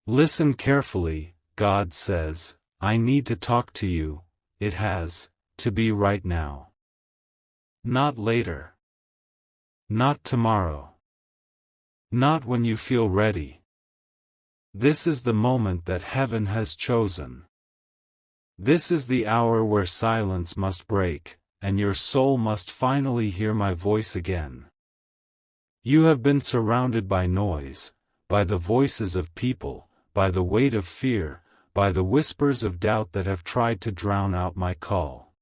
Listen carefully, God says, I need to talk to you. It has to be right now. Not later. Not tomorrow. Not when you feel ready. This is the moment that heaven has chosen. This is the hour where silence must break, and your soul must finally hear my voice again. You have been surrounded by noise, by the voices of people, by the weight of fear, by the whispers of doubt that have tried to drown out my call.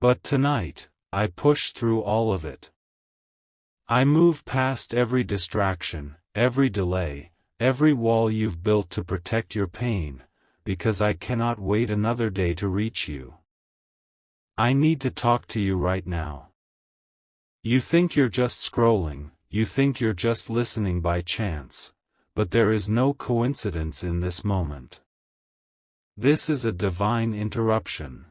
But tonight, I push through all of it. I move past every distraction, every delay, every wall you've built to protect your pain, because I cannot wait another day to reach you. I need to talk to you right now. You think you're just scrolling, you think you're just listening by chance, but there is no coincidence in this moment. This is a divine interruption.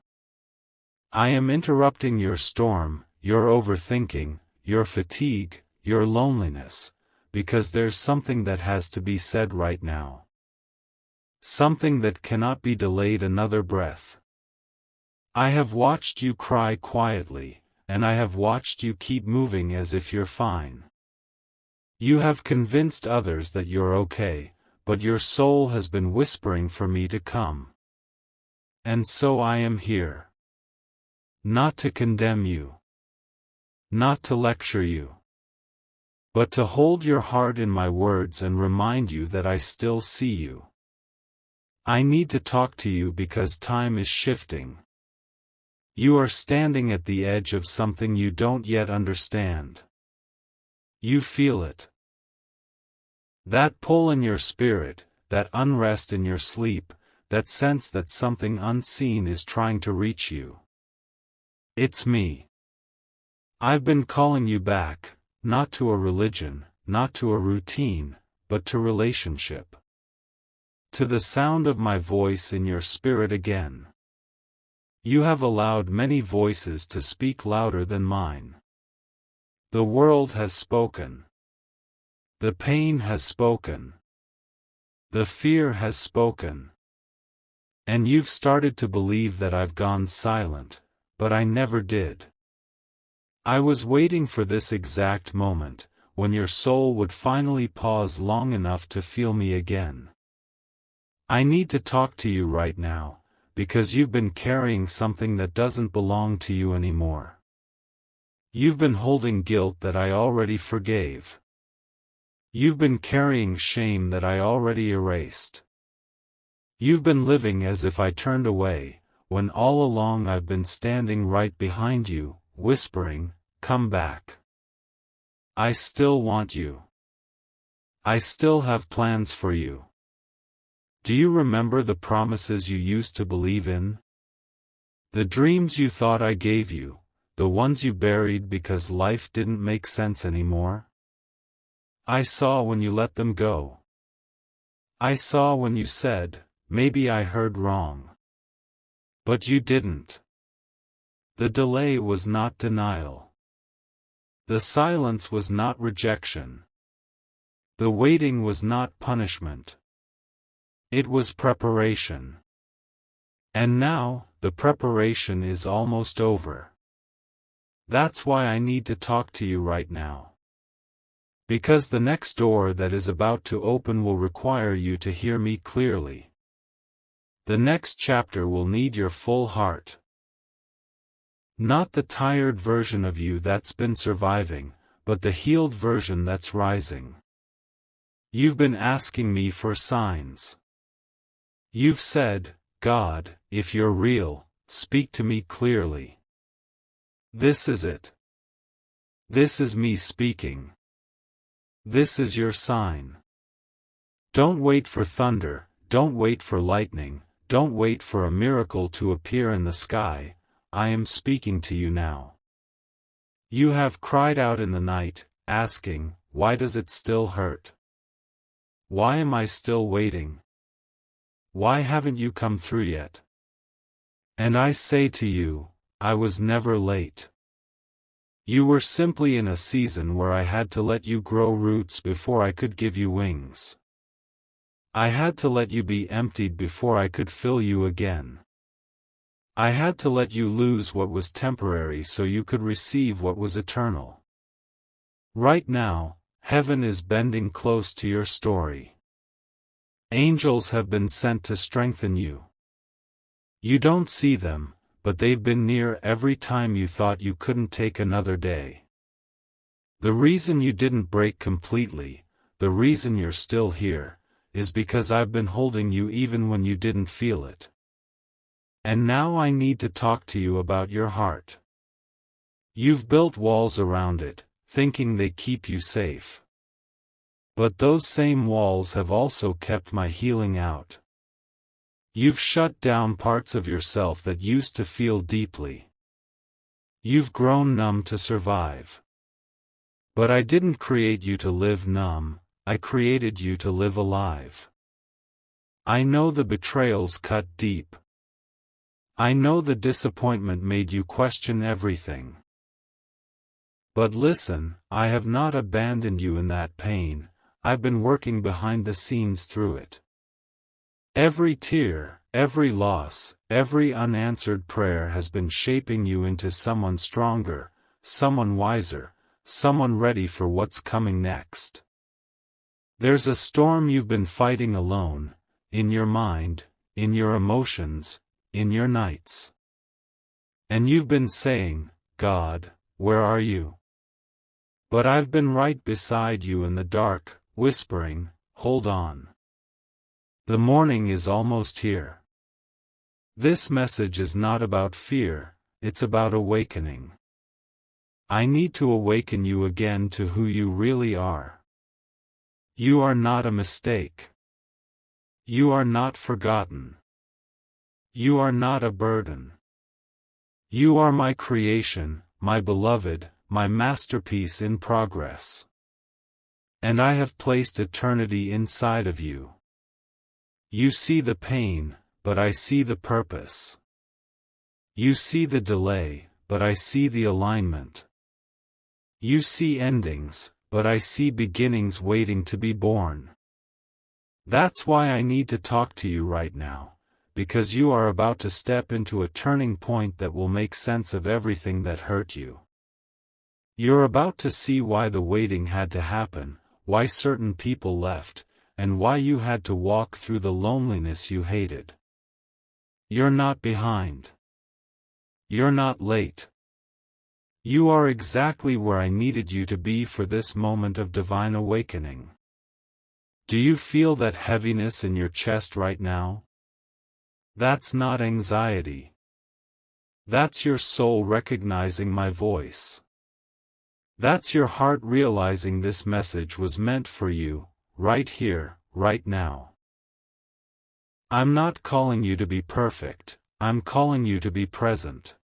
I am interrupting your storm, your overthinking, your fatigue, your loneliness, because there's something that has to be said right now. Something that cannot be delayed another breath. I have watched you cry quietly, and I have watched you keep moving as if you're fine. You have convinced others that you're okay, but your soul has been whispering for me to come. And so I am here. Not to condemn you. Not to lecture you. But to hold your heart in my words and remind you that I still see you. I need to talk to you because time is shifting. You are standing at the edge of something you don't yet understand. You feel it. That pull in your spirit, that unrest in your sleep, that sense that something unseen is trying to reach you. It's me. I've been calling you back, not to a religion, not to a routine, but to relationship. To the sound of my voice in your spirit again. You have allowed many voices to speak louder than mine. The world has spoken. The pain has spoken. The fear has spoken. And you've started to believe that I've gone silent, but I never did. I was waiting for this exact moment, when your soul would finally pause long enough to feel me again. I need to talk to you right now, because you've been carrying something that doesn't belong to you anymore. You've been holding guilt that I already forgave. You've been carrying shame that I already erased. You've been living as if I turned away, when all along I've been standing right behind you, whispering, "Come back. I still want you. I still have plans for you." Do you remember the promises you used to believe in? The dreams you thought I gave you, the ones you buried because life didn't make sense anymore? I saw when you let them go. I saw when you said, "Maybe I heard wrong." But you didn't. The delay was not denial. The silence was not rejection. The waiting was not punishment. It was preparation. And now, the preparation is almost over. That's why I need to talk to you right now. Because the next door that is about to open will require you to hear me clearly. The next chapter will need your full heart. Not the tired version of you that's been surviving, but the healed version that's rising. You've been asking me for signs. You've said, "God, if you're real, speak to me clearly." This is it. This is me speaking. This is your sign. Don't wait for thunder, don't wait for lightning, don't wait for a miracle to appear in the sky. I am speaking to you now. You have cried out in the night, asking, "Why does it still hurt? Why am I still waiting? Why haven't you come through yet?" And I say to you, I was never late. You were simply in a season where I had to let you grow roots before I could give you wings. I had to let you be emptied before I could fill you again. I had to let you lose what was temporary so you could receive what was eternal. Right now, heaven is bending close to your story. Angels have been sent to strengthen you. You don't see them, but they've been near every time you thought you couldn't take another day. The reason you didn't break completely, the reason you're still here, is because I've been holding you even when you didn't feel it. And now I need to talk to you about your heart. You've built walls around it, thinking they keep you safe. But those same walls have also kept my healing out. You've shut down parts of yourself that used to feel deeply. You've grown numb to survive. But I didn't create you to live numb, I created you to live alive. I know the betrayals cut deep. I know the disappointment made you question everything. But listen, I have not abandoned you in that pain, I've been working behind the scenes through it. Every tear, every loss, every unanswered prayer has been shaping you into someone stronger, someone wiser, someone ready for what's coming next. There's a storm you've been fighting alone, in your mind, in your emotions, in your nights. And you've been saying, God, where are you? But I've been right beside you in the dark, whispering, hold on. The morning is almost here. This message is not about fear, it's about awakening. I need to awaken you again to who you really are. You are not a mistake. You are not forgotten. You are not a burden. You are my creation, my beloved, my masterpiece in progress. And I have placed eternity inside of you. You see the pain, but I see the purpose. You see the delay, but I see the alignment. You see endings, but I see beginnings waiting to be born. That's why I need to talk to you right now, because you are about to step into a turning point that will make sense of everything that hurt you. You're about to see why the waiting had to happen, why certain people left, and why you had to walk through the loneliness you hated. You're not behind. You're not late. You are exactly where I needed you to be for this moment of divine awakening. Do you feel that heaviness in your chest right now? That's not anxiety. That's your soul recognizing my voice. That's your heart realizing this message was meant for you, right here, right now. I'm not calling you to be perfect, I'm calling you to be present.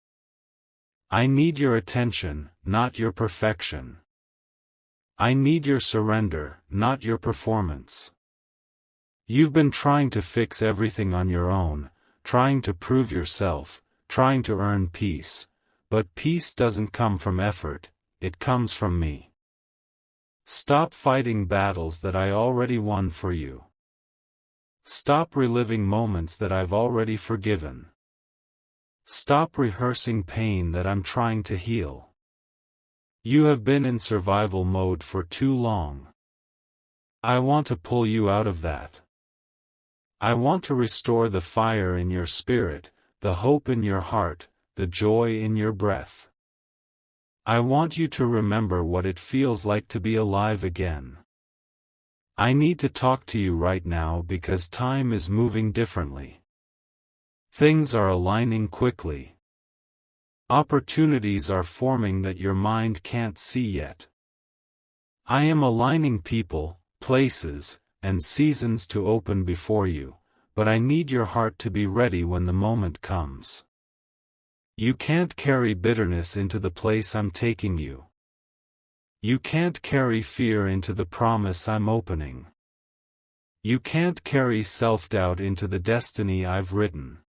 I need your attention, not your perfection. I need your surrender, not your performance. You've been trying to fix everything on your own, trying to prove yourself, trying to earn peace, but peace doesn't come from effort, it comes from me. Stop fighting battles that I already won for you. Stop reliving moments that I've already forgiven. Stop rehearsing pain that I'm trying to heal. You have been in survival mode for too long. I want to pull you out of that. I want to restore the fire in your spirit, the hope in your heart, the joy in your breath. I want you to remember what it feels like to be alive again. I need to talk to you right now because time is moving differently. Things are aligning quickly. Opportunities are forming that your mind can't see yet. I am aligning people, places, and seasons to open before you, but I need your heart to be ready when the moment comes. You can't carry bitterness into the place I'm taking you. You can't carry fear into the promise I'm opening. You can't carry self-doubt into the destiny I've written.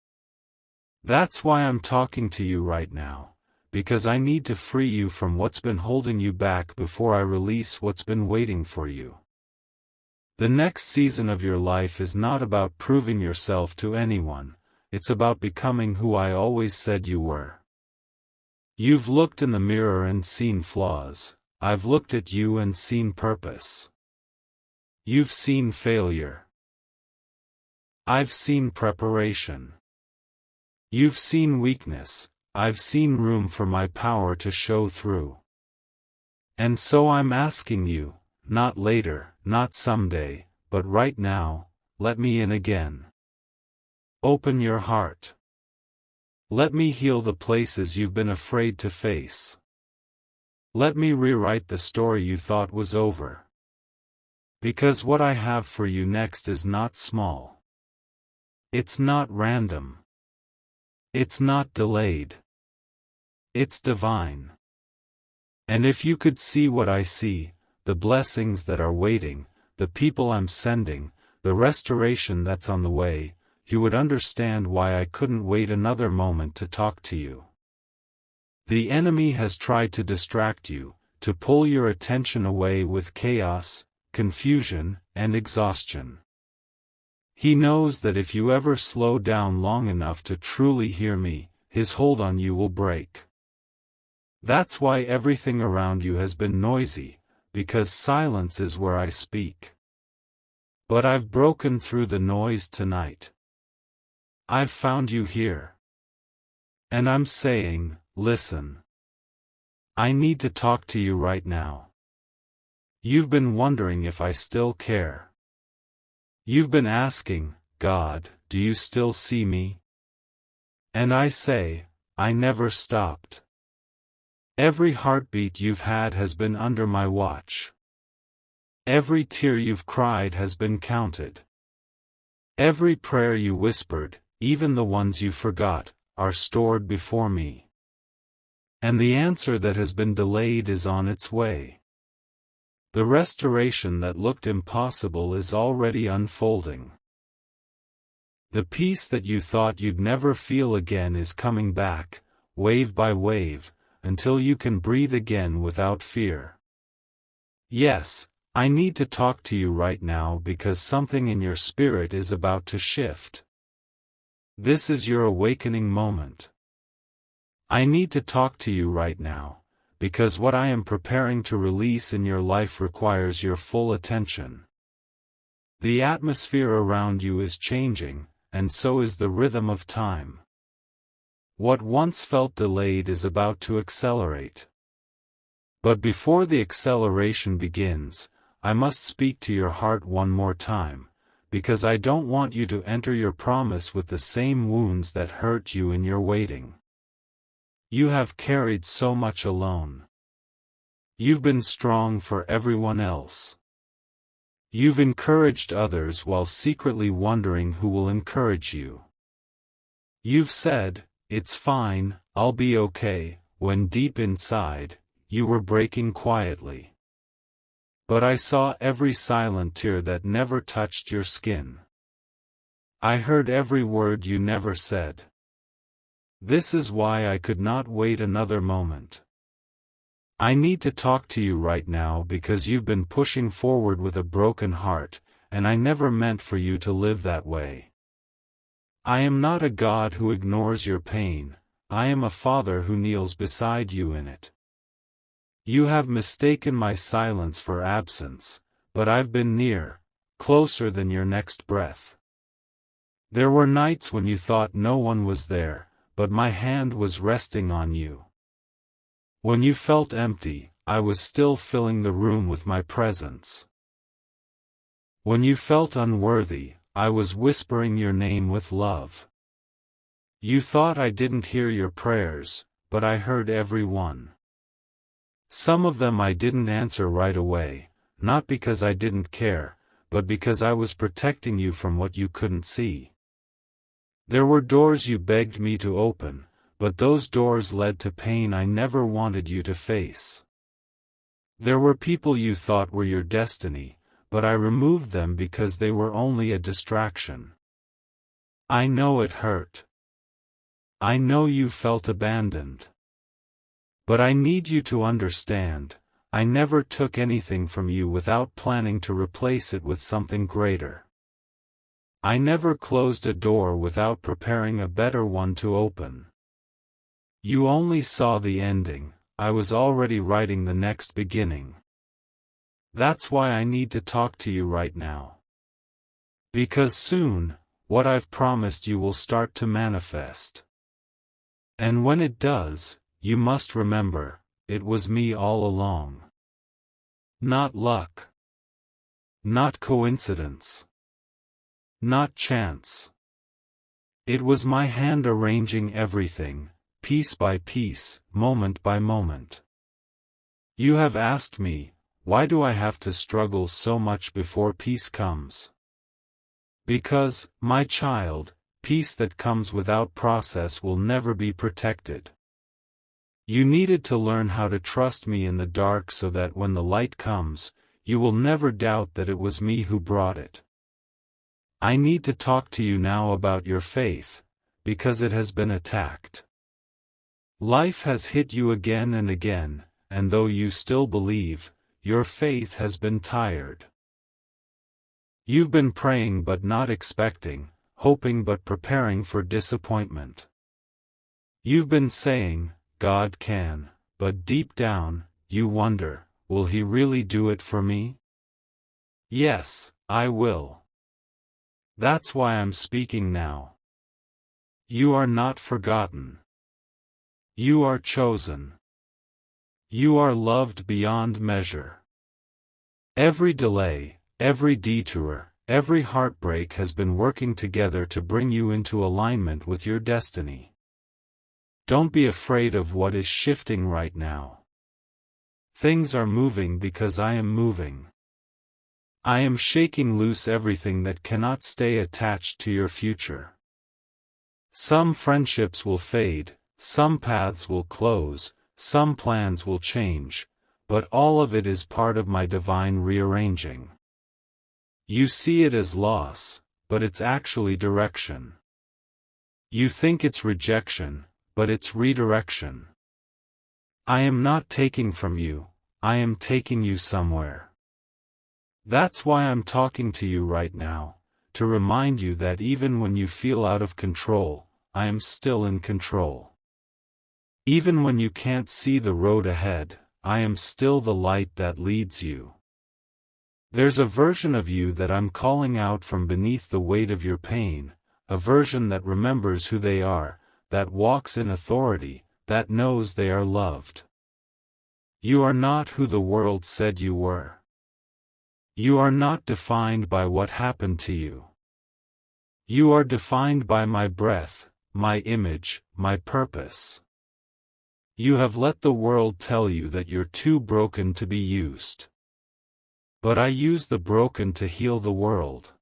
That's why I'm talking to you right now, because I need to free you from what's been holding you back before I release what's been waiting for you. The next season of your life is not about proving yourself to anyone, it's about becoming who I always said you were. You've looked in the mirror and seen flaws, I've looked at you and seen purpose. You've seen failure. I've seen preparation. You've seen weakness, I've seen room for my power to show through. And so I'm asking you, not later, not someday, but right now, let me in again. Open your heart. Let me heal the places you've been afraid to face. Let me rewrite the story you thought was over. Because what I have for you next is not small. It's not random. It's not delayed. It's divine. And if you could see what I see, the blessings that are waiting, the people I'm sending, the restoration that's on the way, you would understand why I couldn't wait another moment to talk to you. The enemy has tried to distract you, to pull your attention away with chaos, confusion, and exhaustion. He knows that if you ever slow down long enough to truly hear me, his hold on you will break. That's why everything around you has been noisy, because silence is where I speak. But I've broken through the noise tonight. I've found you here. And I'm saying, listen. I need to talk to you right now. You've been wondering if I still care. You've been asking, God, do you still see me? And I say, I never stopped. Every heartbeat you've had has been under my watch. Every tear you've cried has been counted. Every prayer you whispered, even the ones you forgot, are stored before me. And the answer that has been delayed is on its way. The restoration that looked impossible is already unfolding. The peace that you thought you'd never feel again is coming back, wave by wave, until you can breathe again without fear. Yes, I need to talk to you right now because something in your spirit is about to shift. This is your awakening moment. I need to talk to you right now, because what I am preparing to release in your life requires your full attention. The atmosphere around you is changing, and so is the rhythm of time. What once felt delayed is about to accelerate. But before the acceleration begins, I must speak to your heart one more time, because I don't want you to enter your promise with the same wounds that hurt you in your waiting. You have carried so much alone. You've been strong for everyone else. You've encouraged others while secretly wondering who will encourage you. You've said, "It's fine, I'll be okay," when deep inside, you were breaking quietly. But I saw every silent tear that never touched your skin. I heard every word you never said. This is why I could not wait another moment. I need to talk to you right now because you've been pushing forward with a broken heart, and I never meant for you to live that way. I am not a God who ignores your pain, I am a Father who kneels beside you in it. You have mistaken my silence for absence, but I've been near, closer than your next breath. There were nights when you thought no one was there, but my hand was resting on you. When you felt empty, I was still filling the room with my presence. When you felt unworthy, I was whispering your name with love. You thought I didn't hear your prayers, but I heard every one. Some of them I didn't answer right away, not because I didn't care, but because I was protecting you from what you couldn't see. There were doors you begged me to open, but those doors led to pain I never wanted you to face. There were people you thought were your destiny, but I removed them because they were only a distraction. I know it hurt. I know you felt abandoned. But I need you to understand, I never took anything from you without planning to replace it with something greater. I never closed a door without preparing a better one to open. You only saw the ending, I was already writing the next beginning. That's why I need to talk to you right now. Because soon, what I've promised you will start to manifest. And when it does, you must remember, it was me all along. Not luck. Not coincidence. Not chance. It was my hand arranging everything, piece by piece, moment by moment. You have asked me, why do I have to struggle so much before peace comes? Because, my child, peace that comes without process will never be protected. You needed to learn how to trust me in the dark so that when the light comes, you will never doubt that it was me who brought it. I need to talk to you now about your faith, because it has been attacked. Life has hit you again and again, and though you still believe, your faith has been tired. You've been praying but not expecting, hoping but preparing for disappointment. You've been saying, God can, but deep down, you wonder, will He really do it for me? Yes, I will. That's why I'm speaking now. You are not forgotten. You are chosen. You are loved beyond measure. Every delay, every detour, every heartbreak has been working together to bring you into alignment with your destiny. Don't be afraid of what is shifting right now. Things are moving because I am moving. I am shaking loose everything that cannot stay attached to your future. Some friendships will fade, some paths will close, some plans will change, but all of it is part of my divine rearranging. You see it as loss, but it's actually direction. You think it's rejection, but it's redirection. I am not taking from you, I am taking you somewhere. That's why I'm talking to you right now, to remind you that even when you feel out of control, I am still in control. Even when you can't see the road ahead, I am still the light that leads you. There's a version of you that I'm calling out from beneath the weight of your pain, a version that remembers who they are, that walks in authority, that knows they are loved. You are not who the world said you were. You are not defined by what happened to you. You are defined by my breath, my image, my purpose. You have let the world tell you that you're too broken to be used. But I use the broken to heal the world.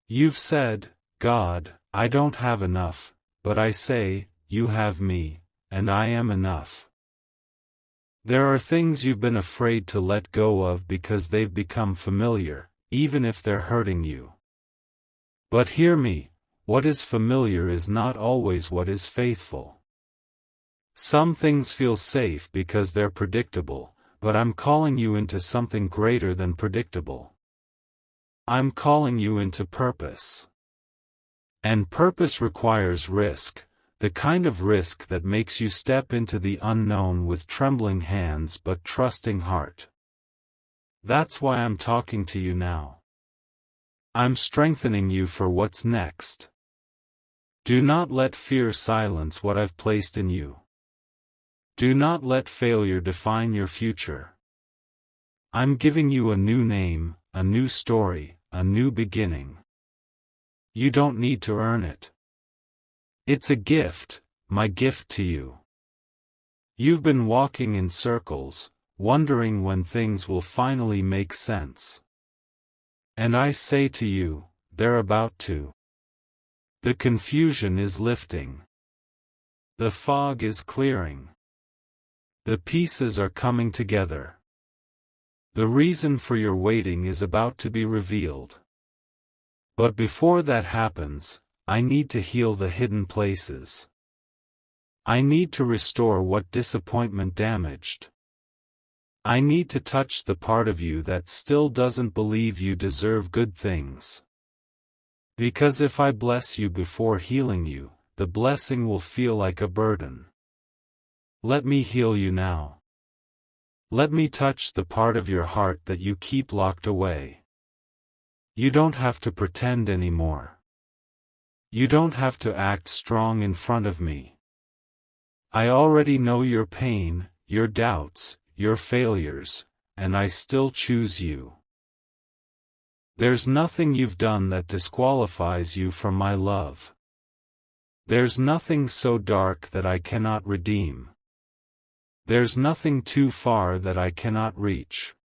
You've said, God, I don't have enough, but I say, you have me, and I am enough. There are things you've been afraid to let go of because they've become familiar, even if they're hurting you. But hear me, what is familiar is not always what is faithful. Some things feel safe because they're predictable, but I'm calling you into something greater than predictable. I'm calling you into purpose. And purpose requires risk, the kind of risk that makes you step into the unknown with trembling hands but trusting heart. That's why I'm talking to you now. I'm strengthening you for what's next. Do not let fear silence what I've placed in you. Do not let failure define your future. I'm giving you a new name, a new story, a new beginning. You don't need to earn it. It's a gift, my gift to you. You've been walking in circles, wondering when things will finally make sense. And I say to you, they're about to. The confusion is lifting. The fog is clearing. The pieces are coming together. The reason for your waiting is about to be revealed. But before that happens, I need to heal the hidden places. I need to restore what disappointment damaged. I need to touch the part of you that still doesn't believe you deserve good things. Because if I bless you before healing you, the blessing will feel like a burden. Let me heal you now. Let me touch the part of your heart that you keep locked away. You don't have to pretend anymore. You don't have to act strong in front of me. I already know your pain, your doubts, your failures, and I still choose you. There's nothing you've done that disqualifies you from my love. There's nothing so dark that I cannot redeem. There's nothing too far that I cannot reach.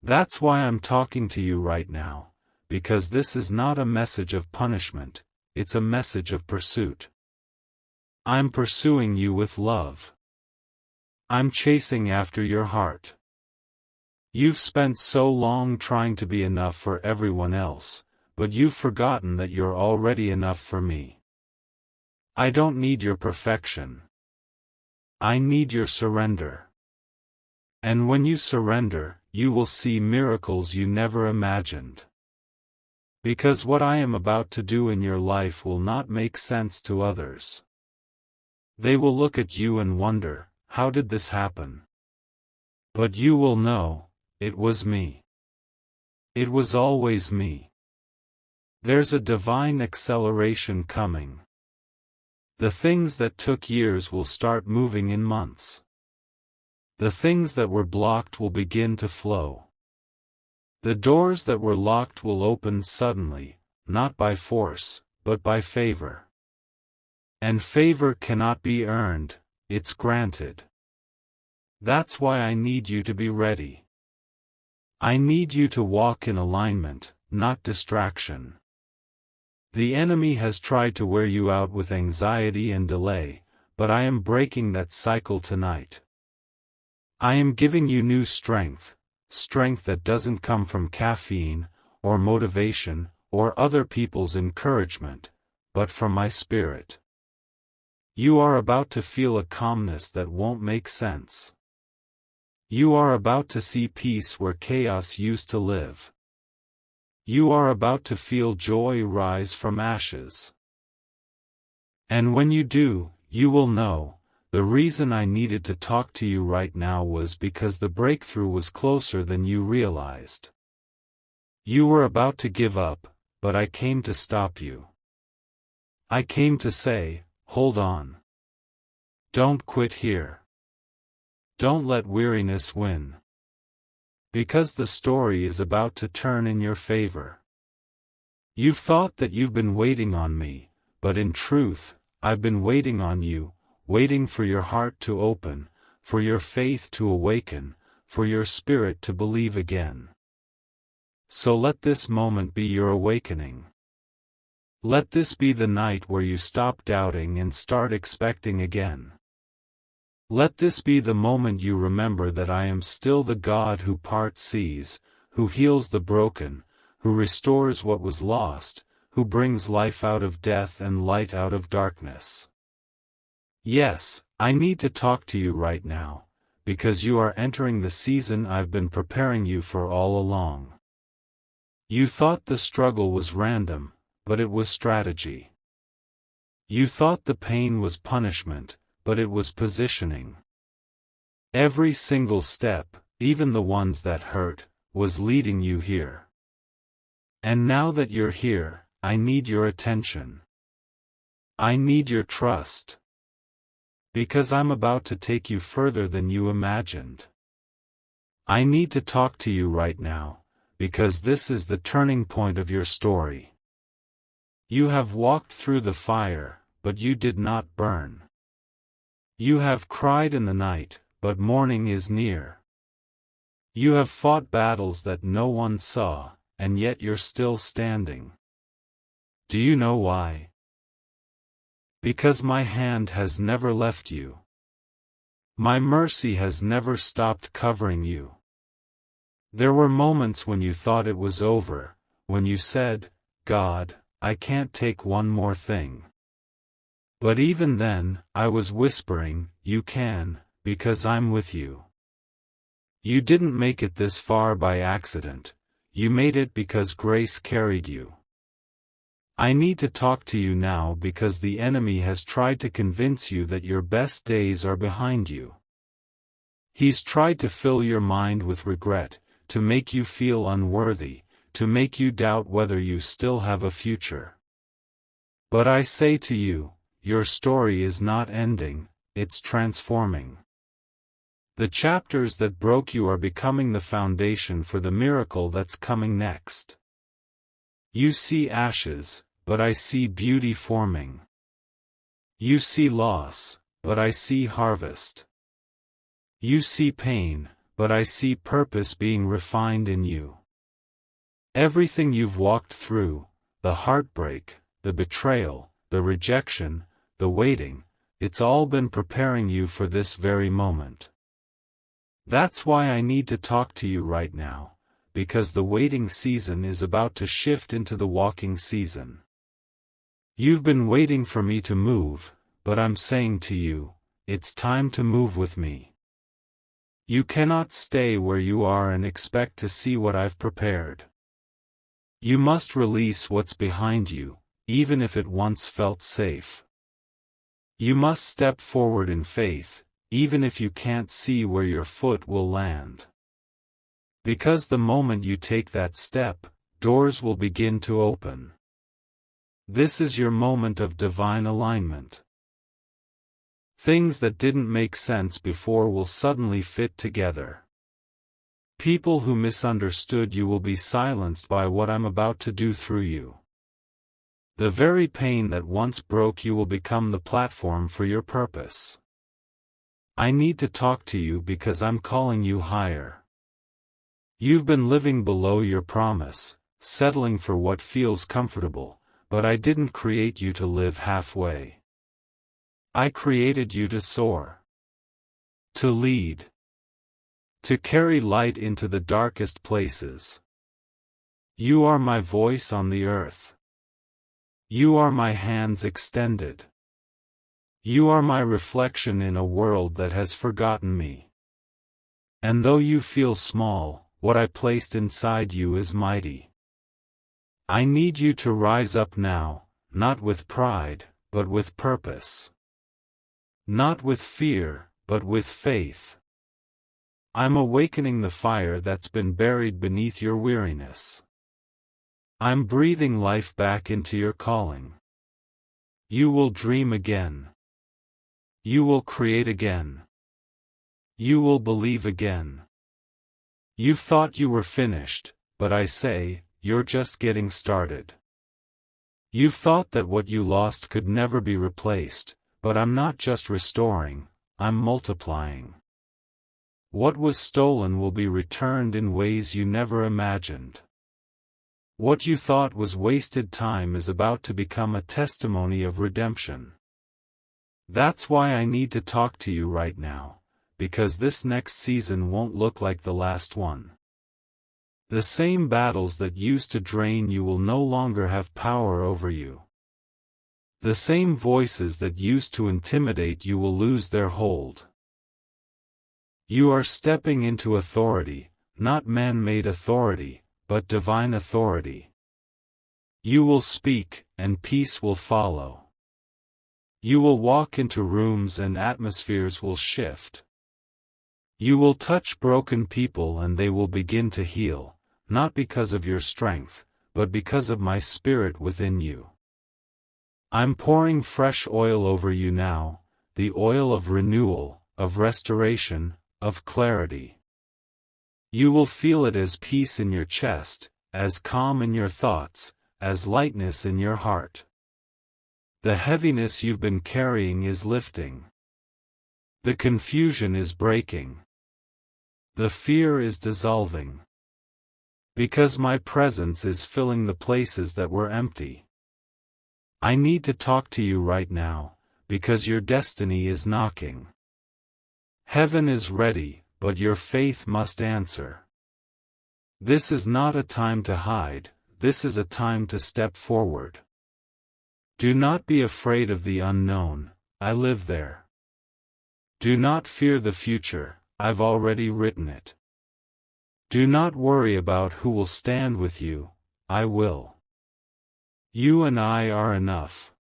That's why I'm talking to you right now, because this is not a message of punishment, it's a message of pursuit. I'm pursuing you with love. I'm chasing after your heart. You've spent so long trying to be enough for everyone else, but you've forgotten that you're already enough for me. I don't need your perfection. I need your surrender. And when you surrender, you will see miracles you never imagined. Because what I am about to do in your life will not make sense to others. They will look at you and wonder, how did this happen? But you will know, it was me. It was always me. There's a divine acceleration coming. The things that took years will start moving in months. The things that were blocked will begin to flow. The doors that were locked will open suddenly, not by force, but by favor. And favor cannot be earned, it's granted. That's why I need you to be ready. I need you to walk in alignment, not distraction. The enemy has tried to wear you out with anxiety and delay, but I am breaking that cycle tonight. I am giving you new strength, strength that doesn't come from caffeine, or motivation, or other people's encouragement, but from my spirit. You are about to feel a calmness that won't make sense. You are about to see peace where chaos used to live. You are about to feel joy rise from ashes. And when you do, you will know, the reason I needed to talk to you right now was because the breakthrough was closer than you realized. You were about to give up, but I came to stop you. I came to say, hold on. Don't quit here. Don't let weariness win. Because the story is about to turn in your favor. You've thought that you've been waiting on me, but in truth, I've been waiting on you, waiting for your heart to open, for your faith to awaken, for your spirit to believe again. So let this moment be your awakening. Let this be the night where you stop doubting and start expecting again. Let this be the moment you remember that I am still the God who parts seas, who heals the broken, who restores what was lost, who brings life out of death and light out of darkness. Yes, I need to talk to you right now, because you are entering the season I've been preparing you for all along. You thought the struggle was random, but it was strategy. You thought the pain was punishment, but it was positioning. Every single step, even the ones that hurt, was leading you here. And now that you're here, I need your attention. I need your trust. Because I'm about to take you further than you imagined. I need to talk to you right now, because this is the turning point of your story. You have walked through the fire, but you did not burn. You have cried in the night, but morning is near. You have fought battles that no one saw, and yet you're still standing. Do you know why? Because my hand has never left you. My mercy has never stopped covering you. There were moments when you thought it was over, when you said, God, I can't take one more thing. But even then, I was whispering, you can, because I'm with you. You didn't make it this far by accident, you made it because grace carried you. I need to talk to you now because the enemy has tried to convince you that your best days are behind you. He's tried to fill your mind with regret, to make you feel unworthy, to make you doubt whether you still have a future. But I say to you, your story is not ending, it's transforming. The chapters that broke you are becoming the foundation for the miracle that's coming next. You see ashes, but I see beauty forming. You see loss, but I see harvest. You see pain, but I see purpose being refined in you. Everything you've walked through, the heartbreak, the betrayal, the rejection, the waiting, it's all been preparing you for this very moment. That's why I need to talk to you right now, because the waiting season is about to shift into the walking season. You've been waiting for me to move, but I'm saying to you, it's time to move with me. You cannot stay where you are and expect to see what I've prepared. You must release what's behind you, even if it once felt safe. You must step forward in faith, even if you can't see where your foot will land. Because the moment you take that step, doors will begin to open. This is your moment of divine alignment. Things that didn't make sense before will suddenly fit together. People who misunderstood you will be silenced by what I'm about to do through you. The very pain that once broke you will become the platform for your purpose. I need to talk to you because I'm calling you higher. You've been living below your promise, settling for what feels comfortable, but I didn't create you to live halfway. I created you to soar. To lead. To carry light into the darkest places. You are my voice on the earth. You are my hands extended. You are my reflection in a world that has forgotten me. And though you feel small, what I placed inside you is mighty. I need you to rise up now, not with pride, but with purpose. Not with fear, but with faith. I'm awakening the fire that's been buried beneath your weariness. I'm breathing life back into your calling. You will dream again. You will create again. You will believe again. You've thought you were finished, but I say, you're just getting started. You've thought that what you lost could never be replaced, but I'm not just restoring, I'm multiplying. What was stolen will be returned in ways you never imagined. What you thought was wasted time is about to become a testimony of redemption. That's why I need to talk to you right now, because this next season won't look like the last one. The same battles that used to drain you will no longer have power over you. The same voices that used to intimidate you will lose their hold. You are stepping into authority, not man-made authority, but divine authority. You will speak, and peace will follow. You will walk into rooms and atmospheres will shift. You will touch broken people and they will begin to heal, not because of your strength, but because of my spirit within you. I'm pouring fresh oil over you now, the oil of renewal, of restoration, of clarity. You will feel it as peace in your chest, as calm in your thoughts, as lightness in your heart. The heaviness you've been carrying is lifting. The confusion is breaking. The fear is dissolving. Because my presence is filling the places that were empty. I need to talk to you right now, because your destiny is knocking. Heaven is ready, but your faith must answer. This is not a time to hide, this is a time to step forward. Do not be afraid of the unknown, I live there. Do not fear the future, I've already written it. Do not worry about who will stand with you, I will. You and I are enough.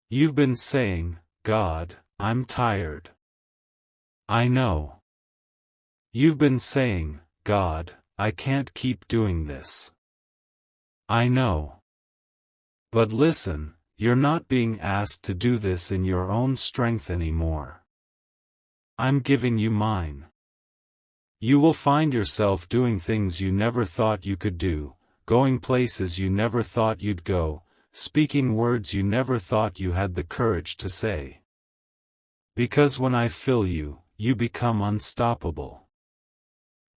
You've been saying, God, I'm tired. I know. You've been saying, God, I can't keep doing this. I know. But listen, you're not being asked to do this in your own strength anymore. I'm giving you mine. You will find yourself doing things you never thought you could do, going places you never thought you'd go, speaking words you never thought you had the courage to say. Because when I fill you, you become unstoppable.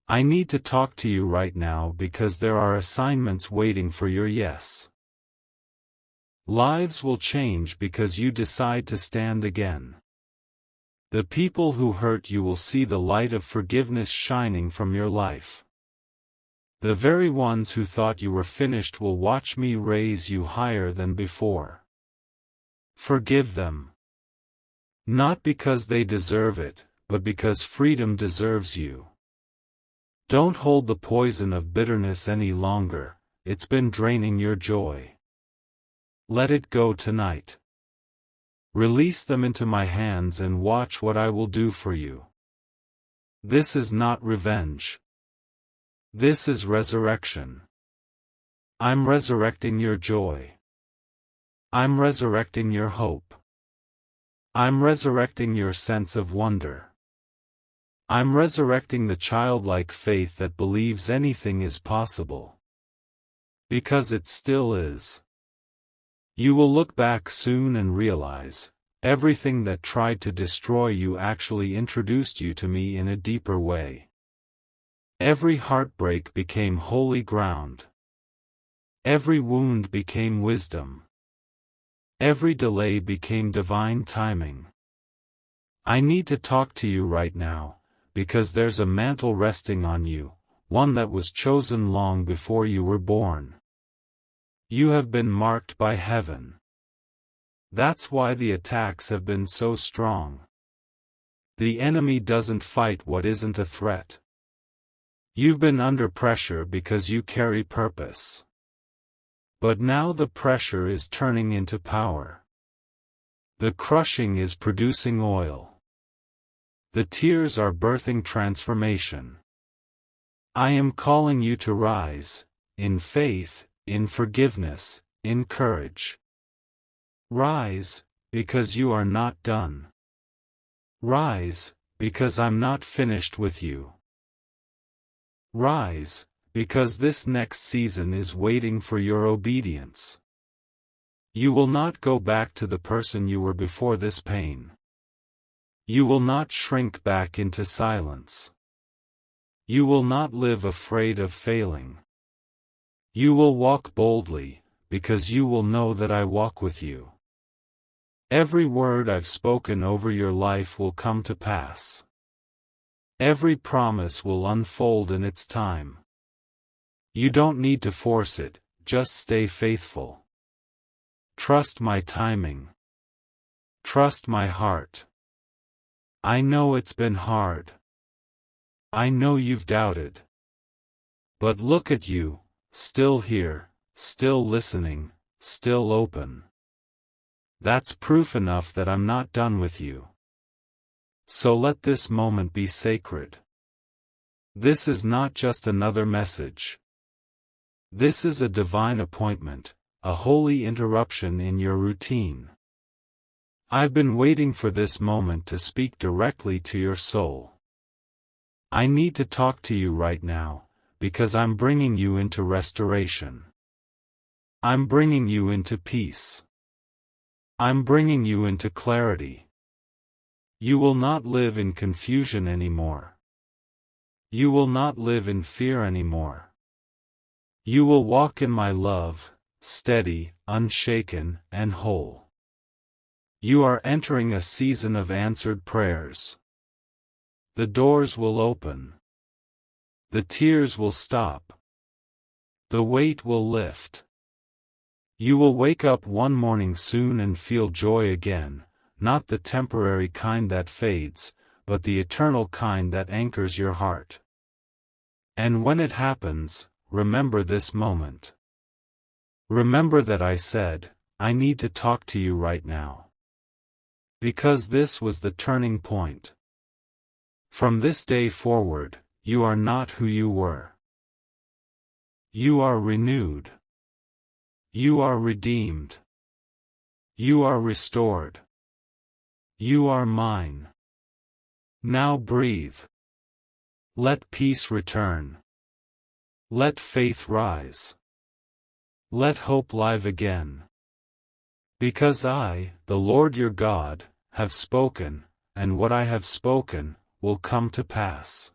I need to talk to you right now because there are assignments waiting for your yes. Lives will change because you decide to stand again. The people who hurt you will see the light of forgiveness shining from your life. The very ones who thought you were finished will watch me raise you higher than before. Forgive them. Not because they deserve it, but because freedom deserves you. Don't hold the poison of bitterness any longer, it's been draining your joy. Let it go tonight. Release them into my hands and watch what I will do for you. This is not revenge. This is resurrection. I'm resurrecting your joy. I'm resurrecting your hope. I'm resurrecting your sense of wonder. I'm resurrecting the childlike faith that believes anything is possible. Because it still is. You will look back soon and realize, everything that tried to destroy you actually introduced you to me in a deeper way. Every heartbreak became holy ground. Every wound became wisdom. Every delay became divine timing. I need to talk to you right now, because there's a mantle resting on you, one that was chosen long before you were born. You have been marked by heaven. That's why the attacks have been so strong. The enemy doesn't fight what isn't a threat. You've been under pressure because you carry purpose. But now the pressure is turning into power. The crushing is producing oil. The tears are birthing transformation. I am calling you to rise, in faith, in forgiveness, in courage. Rise, because you are not done. Rise, because I'm not finished with you. Rise, because this next season is waiting for your obedience. You will not go back to the person you were before this pain. You will not shrink back into silence. You will not live afraid of failing. You will walk boldly, because you will know that I walk with you. Every word I've spoken over your life will come to pass. Every promise will unfold in its time. You don't need to force it, just stay faithful. Trust my timing. Trust my heart. I know it's been hard. I know you've doubted. But look at you, still here, still listening, still open. That's proof enough that I'm not done with you. So let this moment be sacred. This is not just another message. This is a divine appointment, a holy interruption in your routine. I've been waiting for this moment to speak directly to your soul. I need to talk to you right now, because I'm bringing you into restoration. I'm bringing you into peace. I'm bringing you into clarity. You will not live in confusion anymore. You will not live in fear anymore. You will walk in my love, steady, unshaken, and whole. You are entering a season of answered prayers. The doors will open. The tears will stop. The weight will lift. You will wake up one morning soon and feel joy again, not the temporary kind that fades, but the eternal kind that anchors your heart. And when it happens, remember this moment. Remember that I said, I need to talk to you right now. Because this was the turning point. From this day forward, you are not who you were. You are renewed. You are redeemed. You are restored. You are mine. Now breathe. Let peace return. Let faith rise. Let hope live again. Because I, the Lord your God, have spoken, and what I have spoken, will come to pass.